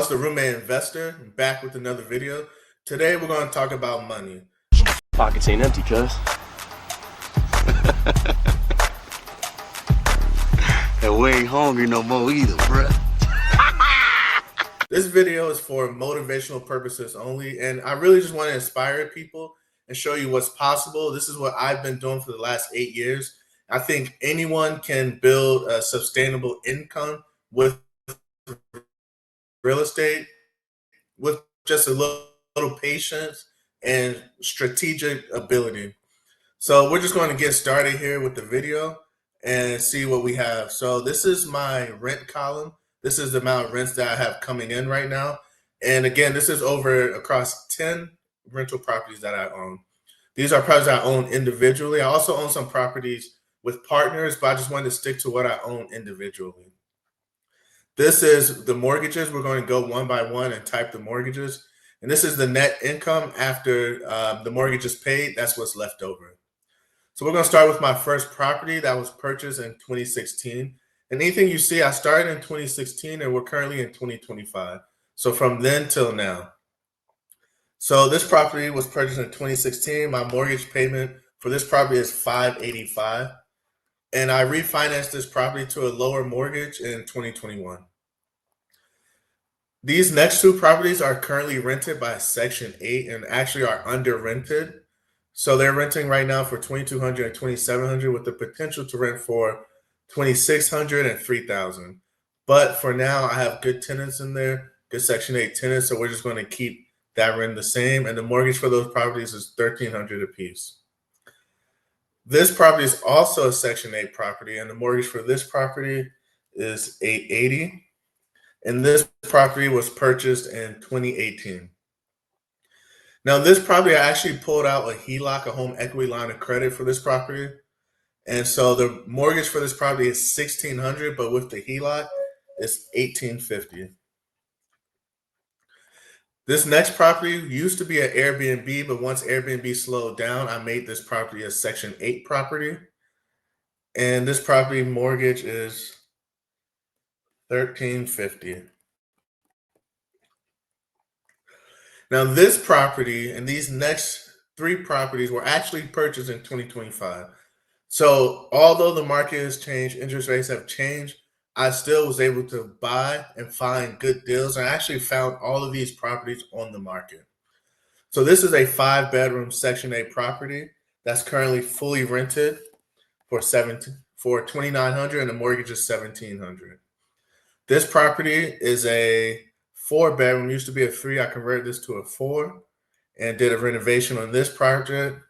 It's the Roommate Investor, back with another video. Today we're going to talk about money. Pockets ain't empty, cuz. And we ain't hungry no more either, bruh. This video is for motivational purposes only, and I really just want to inspire people and show you what's possible. This is what I've been doing for the last 8 years. I think anyone can build a sustainable income with real estate with just a little patience and strategic ability. So we're just going to get started here with the video and see what we have. So this is my rent column. This is the amount of rents that I have coming in right now. And again, this is over across 10 rental properties that I own. These are properties I own individually. I also own some properties with partners, but I just wanted to stick to what I own individually. This is the mortgages. We're going to go one by one and type the mortgages. And this is the net income after the mortgage is paid. That's what's left over. So we're going to start with my first property that was purchased in 2016. And anything you see, I started in 2016 and we're currently in 2025. So from then till now. So this property was purchased in 2016. My mortgage payment for this property is $585. And I refinanced this property to a lower mortgage in 2021. These next two properties are currently rented by Section 8 and actually are under rented. So they're renting right now for $2,200 and $2,700 with the potential to rent for $2,600 and $3,000. But for now, I have good tenants in there, good Section 8 tenants. So we're just going to keep that rent the same. And the mortgage for those properties is $1,300 apiece. This property is also a Section 8 property, and the mortgage for this property is $880. And this property was purchased in 2018. Now, this property, I actually pulled out a HELOC, a home equity line of credit for this property. And so the mortgage for this property is $1,600, but with the HELOC, it's $1,850. This next property used to be an Airbnb, but once Airbnb slowed down, I made this property a Section 8 property. And this property mortgage is $1,350. Now, this property and these next three properties were actually purchased in 2025. So although the market has changed, interest rates have changed, I still was able to buy and find good deals. I actually found all of these properties on the market. So this is a 5-bedroom Section 8 property that's currently fully rented for $2,900 and the mortgage is $1,700. This property is a 4-bedroom, used to be a 3. I converted this to a 4 and did a renovation on this project.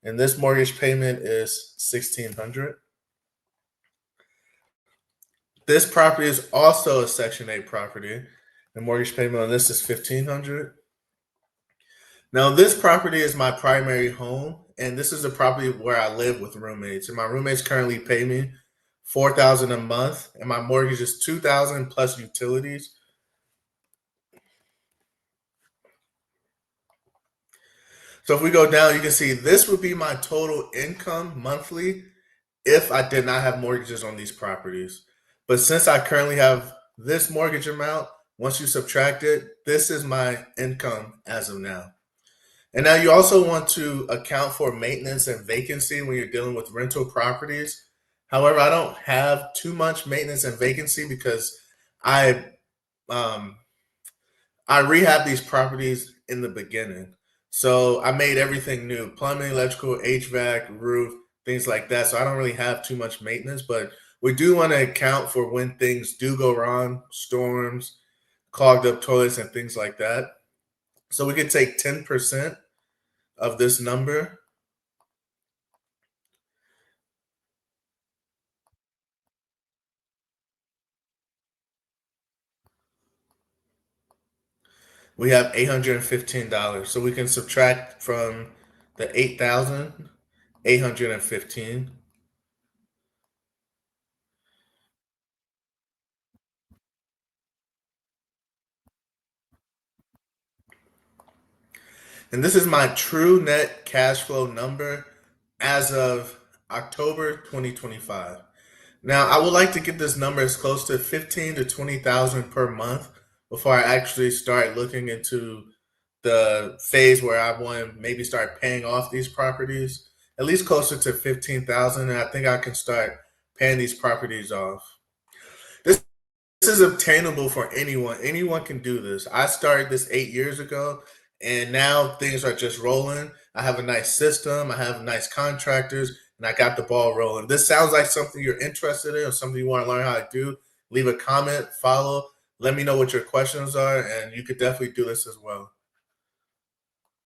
And this mortgage payment is $1,600. This property is also a Section 8 property. The mortgage payment on this is $1,500. Now, this property is my primary home, and this is a property where I live with roommates. And my roommates currently pay me $4,000 a month, and my mortgage is $2,000 plus utilities. So if we go down, you can see this would be my total income monthly if I did not have mortgages on these properties. But since I currently have this mortgage amount, once you subtract it, this is my income as of now. And now you also want to account for maintenance and vacancy when you're dealing with rental properties. However, I don't have too much maintenance and vacancy because I rehabbed these properties in the beginning. So I made everything new, plumbing, electrical, HVAC, roof, things like that. So I don't really have too much maintenance, but we do want to account for when things do go wrong, storms, clogged up toilets, and things like that. So we could take 10% of this number. We have $815. So we can subtract from the 8,000, 815. And this is my true net cash flow number as of October 2025. Now, I would like to get this number as close to 15 to 20,000 per month, before I actually start looking into the phase where I want to maybe start paying off these properties, at least closer to 15,000. And I think I can start paying these properties off. This is obtainable for anyone. Anyone can do this. I started this 8 years ago, and now things are just rolling. I have a nice system. I have nice contractors, and I got the ball rolling. This sounds like something you're interested in or something you want to learn how to do. Leave a comment, follow. Let me know what your questions are, and you could definitely do this as well.